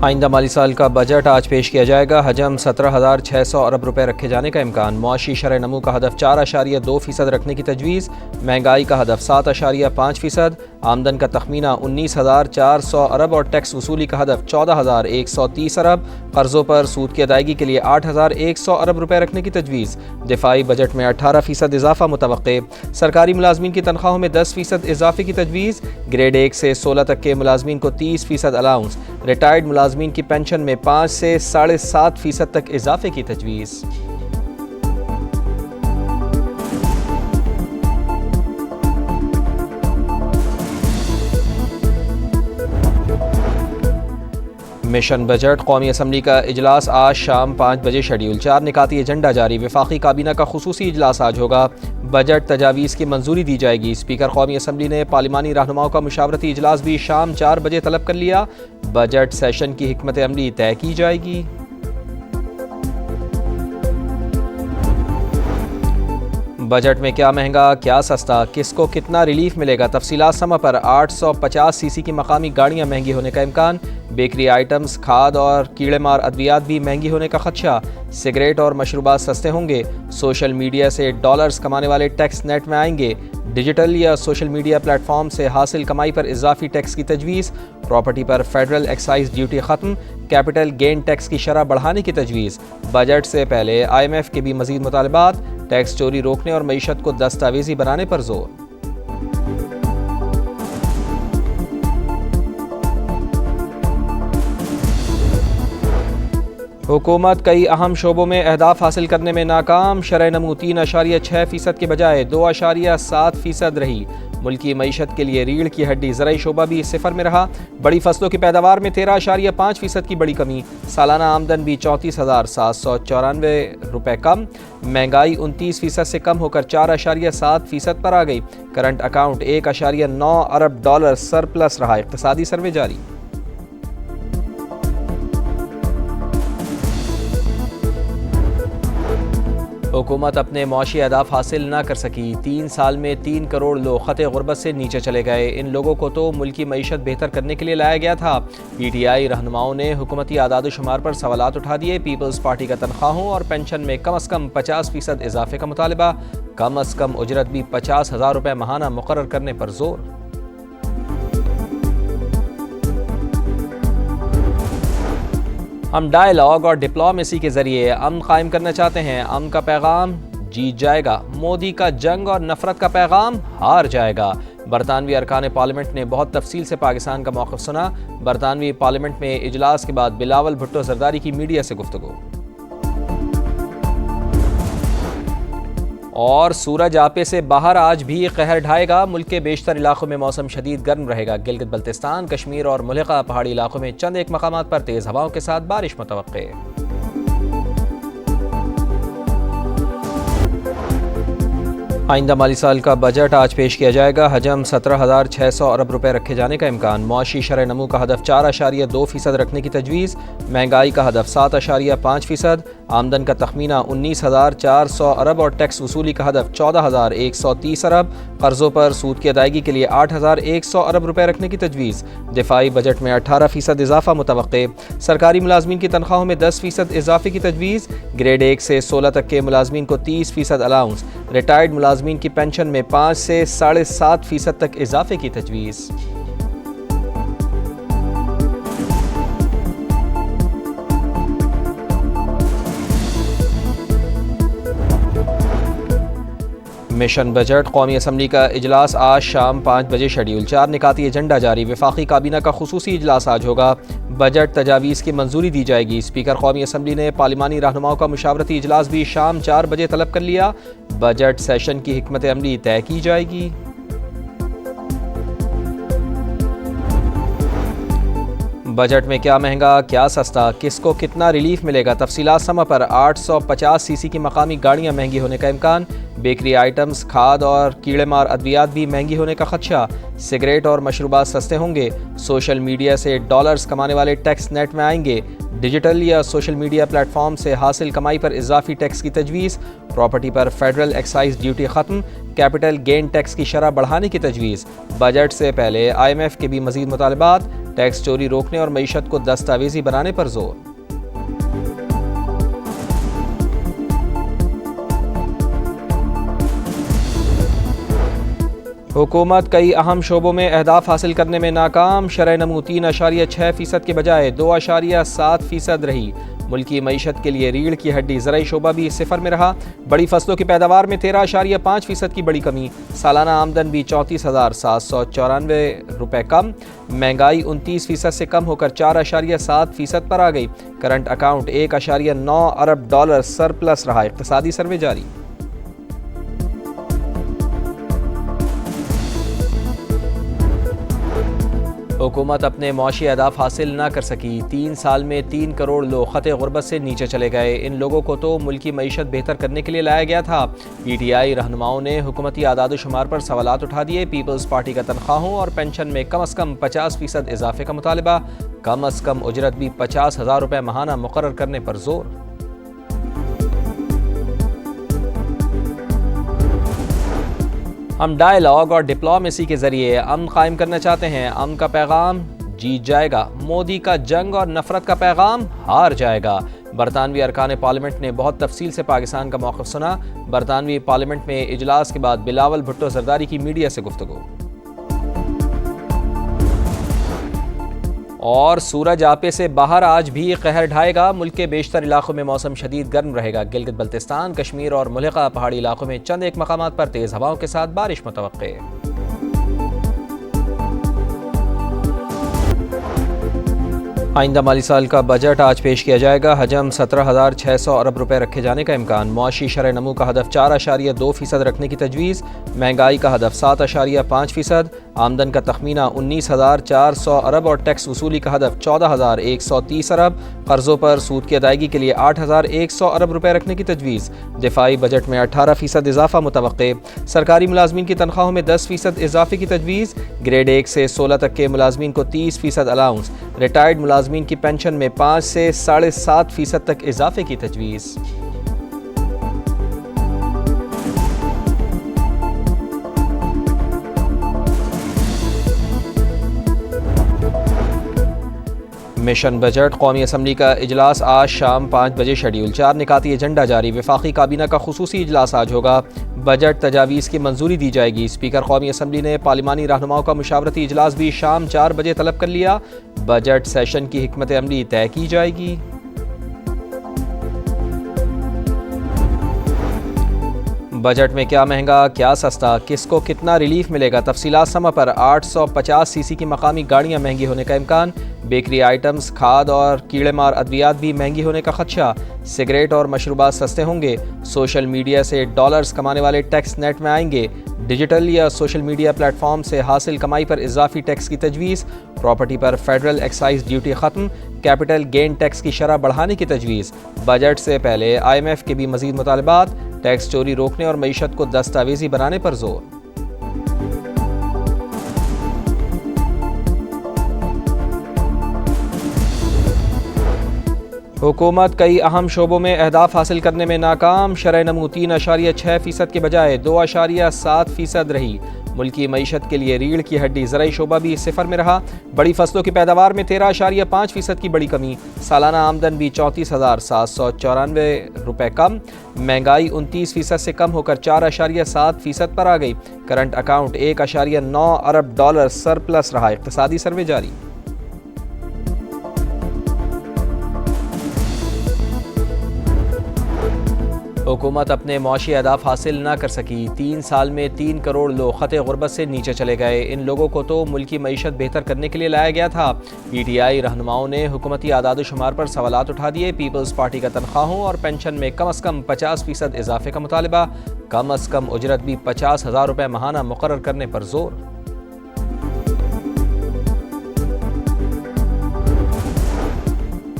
आइंदा माली साल का बजट आज पेश किया जाएगा। हजम 17,600 अरब रुपए रखे जाने का इम्कान। मुआशी शरह नमू का हदफ 4.2% रखने की तजवीज़। महंगाई का हदफ 7.5%। आमदन का तखमीना 19,400 अरब और टैक्स वसूली का हदफ 14,130 अरब। कर्ज़ों पर सूद की अदायगी के लिए 8,100 अरब रुपए रखने की तजवीज़। दिफाई बजट में 18% इजाफा मुतवक्के। सरकारी मुलाजमीन की तनख्वाहों में 10% इजाफे की तजवीज़। ग्रेड 1 से 16 तक के मुलाजमीन को 30% अलाउंस। रिटायर्ड मुलाजमीन की पेंशन में 5 से 7.5% तक इजाफे की तजवीज़। मिशन बजट कौमी असम्बली का इजलास आज शाम 5 बजे शेड्यूल। 4 निकाती एजेंडा जारी। वफाकी काबीना का खुसूसी इजलास आज होगा। बजट तजावीज़ की मंजूरी दी जाएगी। स्पीकर कौमी असम्बली ने पार्लिमानी रहनुमाओं का मुशावरती इजलास भी शाम 4 बजे तलब कर लिया। बजट सेशन की हिकमत अमली तय की जाएगी। बजट में क्या महंगा क्या सस्ता, किसको कितना रिलीफ मिलेगा, तफसीलात समा पर। 850 सीसी की मकामी गाड़ियाँ महंगी होने का इम्कान। बेकरी आइटम्स, खाद और कीड़ेमार अद्वियात भी महंगी होने का खदशा। सिगरेट और मशरूबात सस्ते होंगे। सोशल मीडिया से डॉलर्स कमाने वाले टैक्स नेट में आएंगे। डिजिटल या सोशल मीडिया प्लेटफॉर्म से हासिल कमाई पर इजाफी टैक्स की तजवीज़। प्रॉपर्टी पर फेडरल एक्साइज ड्यूटी ख़त्म। कैपिटल गेन टैक्स की शरह बढ़ाने की तजवीज़। बजट से पहले IMF के भी मज़ीद मुतालबात। टैक्स चोरी रोकने और मईशत को दस्तावेजी बनाने पर जोर। हुकूमत कई अहम शोबों में अहदाफ हासिल करने में नाकाम। शरह नमू 3.6% के बजाय 2.7% रही। मुल्की मईशत के लिए रीढ़ की हड्डी ज़राई शोबा भी सिफर में रहा। बड़ी फसलों की पैदावार में 13.5% की बड़ी कमी। सालाना आमदन भी 34,794 रुपये कम। महंगाई 29% से कम होकर 4.7% पर आ गई। करंट अकाउंट 1.9 अरब डॉलर सरप्लस रहा। इक़्तिसादी सर्वे जारी। हुकूमत अपने मुआशी अहदाफ हासिल न कर सकी। 3 साल में 3 करोड़ लोग ख़त गुर्बत से नीचे चले गए। इन लोगों को तो मुल्की मईशत बेहतर करने के लिए लाया गया था। PTI रहनुमाओं ने हुकूमती आदाद शुमार पर सवालात उठा दिए। पीपल्स पार्टी का तनख्वाहों और पेंशन में कम अज़ कम 50% इजाफे का मुतालबा। कम अज़ कम उजरत भी 50,000 रुपये माहाना मुकर्रर करने पर जोर। हम डायलॉग और डिप्लोमेसी के जरिए अमन कायम करना चाहते हैं। अमन का पैगाम जीत जाएगा। मोदी का जंग और नफरत का पैगाम हार जाएगा। बरतानवी अरकान पार्लियामेंट ने बहुत तफसील से पाकिस्तान का मौक़िफ़ सुना। बरतानवी पार्लियामेंट में इजलास के बाद बिलावल भुट्टो जरदारी की मीडिया से गुफ्तगू। और सूरज आपे से बाहर आज भी कहर ढाएगा। मुल्क के बेशतर इलाकों में मौसम शदीद गर्म रहेगा। गिलगित बल्तिस्तान, कश्मीर और मुल्का पहाड़ी इलाकों में चंद एक मकामात पर तेज़ हवाओं के साथ बारिश मुतवक्के। आइंदा माली साल का बजट आज पेश किया जाएगा। हजम 17,600 अरब रुपए रखे जाने का इम्कान। मुआशी शरह नमू का हदफ 4.2% रखने की तजवीज़। महंगाई का हदफ 7.5%। आमदन का तखमीना 19,400 अरब और टैक्स वसूली का हदफ 14,130 अरब। कर्ज़ों पर सूद की अदायगी के लिए 8,100 अरब रुपए रखने की तजवीज़। दिफाई बजट में 18% इजाफा मुतवक्के। सरकारी मुलाजमीन की तनख्वाहों में 10% इजाफे की तजवीज़। ग्रेड 1 से 16 तक के मुलाजमीन को 30% अलाउंस। रिटायर्ड मुलाजमीन की पेंशन में 5 से 7.5% तक इजाफे की तजवीज़। मिशन बजट कौमी असम्बली का इजलास आज शाम 5 बजे शेड्यूल। 4 निकाती एजेंडा जारी। वफाकी काबीना का खुसूसी इजलास आज होगा। बजट तजावीज़ की मंजूरी दी जाएगी। स्पीकर कौमी असम्बली ने पार्लिमानी रहनुमाओं का मुशावरती इजलास भी शाम 4 बजे तलब कर लिया। बजट सेशन की हिकमत अमली तय की जाएगी। बजट में क्या महंगा क्या सस्ता, किसको कितना रिलीफ मिलेगा, तफसीलात समा पर। 850 सीसी की मकामी गाड़ियाँ महंगी होने का इम्कान। बेकरी आइटम्स, खाद और कीड़ेमार अद्वियात भी महंगी होने का खदशा। सिगरेट और मशरूबात सस्ते होंगे। सोशल मीडिया से डॉलर्स कमाने वाले टैक्स नेट में आएंगे। डिजिटल या सोशल मीडिया प्लेटफॉर्म से हासिल कमाई पर इजाफी टैक्स की तजवीज़। प्रॉपर्टी पर फेडरल एक्साइज ड्यूटी ख़त्म। कैपिटल गेन टैक्स की शरह बढ़ाने की तजवीज़। बजट से पहले IMF के भी मज़ीद मुतालबात। टैक्स चोरी रोकने और मईशत को दस्तावेजी बनाने पर जोर। हुकूमत कई अहम शोबों में अहदाफ हासिल करने में नाकाम। शरह नमू 3.6% के बजाय 2.7% रही। मुल्की मईशत के लिए रीढ़ की हड्डी ज़राई शोबा भी सिफर में रहा। बड़ी फसलों की पैदावार में 13.5% की बड़ी कमी। सालाना आमदन भी 34,794 रुपये कम। महंगाई 29% से कम होकर 4.7% पर आ गई। करंट अकाउंट $1.9 अरब सरप्लस रहा। इक़्तिसादी सर्वे जारी। हुकूमत अपने मुआशी अहदाफ हासिल न कर सकी। 3 साल में 3 करोड़ लोग ख़त गुर्बत से नीचे चले गए। इन लोगों को तो मुल्की मईशत बेहतर करने के लिए लाया गया था। PTI रहनुमाओं ने हुकूमती आदाद शुमार पर सवालात उठा दिए। पीपल्स पार्टी का तनख्वाहों और पेंशन में कम अज़ कम 50% इजाफे का मुतालबा। कम अज़ कम उजरत भी 50,000 रुपये माहाना मुकर्रर करने पर जोर। हम डायलॉग और डिप्लोमेसी के जरिए अमन कायम करना चाहते हैं। अमन का पैगाम जीत जाएगा। मोदी का जंग और नफरत का पैगाम हार जाएगा। बरतानवी अरकान पार्लियामेंट ने बहुत तफसील से पाकिस्तान का मौक़िफ़ सुना। बरतानवी पार्लियामेंट में इजलास के बाद बिलावल भुट्टो जरदारी की मीडिया से गुफ्तगू। और सूरज आपे से बाहर आज भी कहर ढाएगा। मुल्क के बेशतर इलाकों में मौसम शदीद गर्म रहेगा। गिलगित बल्तिस्तान, कश्मीर और मुल्का पहाड़ी इलाकों में चंद एक मकामात पर तेज़ हवाओं के साथ बारिश मुतवक्के। आइंदा माली साल का बजट आज पेश किया जाएगा। हजम 17,600 अरब रुपए रखे जाने का इम्कान। मुआशी शरह नमू का हदफ 4.2% रखने की तजवीज़। महंगाई का हदफ 7.5%। आमदन का तखमीना 19,400 अरब और टैक्स वसूली का हदफ 14,130 अरब। कर्ज़ों पर सूद की अदायगी के लिए 8,100 अरब रुपए रखने की तजवीज़। दिफाई बजट में 18% इजाफा मुतवक्के। सरकारी मुलाजमीन की तनख्वाहों में 10% इजाफे की तजवीज़। ग्रेड 1 से 16 तक के मुलाजमीन को 30% अलाउंस। रिटायर्ड मुलाजमीन की पेंशन में 5 से 7.5% तक इजाफे की तजवीज़। मिशन बजट कौमी असम्बली का इजलास आज शाम 5 बजे शेड्यूल। 4 निकाती एजेंडा जारी। वफाकी काबीना का खुसूसी इजलास आज होगा। बजट तजावीज़ की मंजूरी दी जाएगी। स्पीकर कौमी असम्बली ने पार्लिमानी रहनुमाओं का मुशावरती इजलास भी शाम 4 बजे तलब कर लिया। बजट सेशन की हिकमत अमली तय की जाएगी। बजट में क्या महंगा क्या सस्ता, किसको कितना रिलीफ मिलेगा, तफसीलात समा पर। 850 सीसी की मकामी गाड़ियां महंगी होने का इम्कान। बेकरी आइटम्स, खाद और कीड़े मार अद्वियात भी महंगी होने का खदशा। सिगरेट और मशरूबात सस्ते होंगे। सोशल मीडिया से डॉलर्स कमाने वाले टैक्स नेट में आएंगे। डिजिटल या सोशल मीडिया प्लेटफॉर्म से हासिल कमाई पर इजाफी टैक्स की तजवीज़। प्रॉपर्टी पर फेडरल एक्साइज ड्यूटी ख़त्म। कैपिटल गेन टैक्स की शरह बढ़ाने की तजवीज़। बजट से पहले IMF के भी मज़ीद मुतालबात। टैक्स चोरी रोकने और मईशत को दस्तावेजी बनाने पर जोर। हुकूमत कई अहम शोबों में अहदाफ हासिल करने में नाकाम। शरह नमू 3.6% के बजाय 2.7% रही। मुल्की मईशत के लिए रीढ़ की हड्डी ज़राई शोबा भी सिफर में रहा। बड़ी फसलों की पैदावार में 13.5% की बड़ी कमी। सालाना आमदन भी 34,794 रुपये कम। महंगाई 29% से कम होकर 4.7% पर आ गई। करंट अकाउंट $1.9 अरब सरप्लस रहा। इक़्तिसादी सर्वे जारी। हुकूमत अपने मुआशी अहदाफ हासिल न कर सकी। 3 साल में 3 करोड़ लोग ख़त गुर्बत से नीचे चले गए। इन लोगों को तो मुल्की मईशत बेहतर करने के लिए लाया गया था। PTI रहनुमाओं ने हुकूमती आदाद शुमार पर सवालात उठा दिए। पीपल्स पार्टी का तनख्वाहों और पेंशन में कम अज़ कम 50% इजाफे का मुतालबा। कम अज़ कम उजरत भी 50,000 रुपये माहाना मुकर्रर करने पर जोर।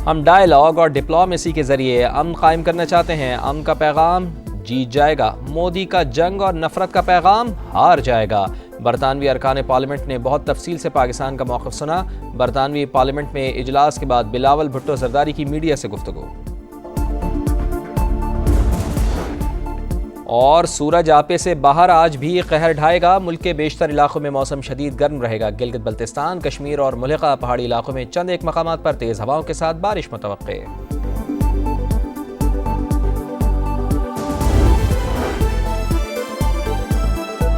हम डायलॉग और डिप्लोमेसी के जरिए अमन कायम करना चाहते हैं। अमन का पैगाम जीत जाएगा। मोदी का जंग और नफरत का पैगाम हार जाएगा। बरतानवी अरकान पार्लियामेंट ने बहुत तफसील से पाकिस्तान का मौक़िफ़ सुना। बरतानवी पार्लियामेंट में इजलास के बाद बिलावल भुट्टो जरदारी की मीडिया से गुफ्तगू। और सूरज आपे से बाहर आज भी कहर ढाएगा। मुल्क के बेशतर इलाकों में मौसम शदीद गर्म रहेगा। गिलगित बल्तिस्तान, कश्मीर और मुल्का पहाड़ी इलाकों में चंद एक मकामात पर तेज़ हवाओं के साथ बारिश मुतवक्के।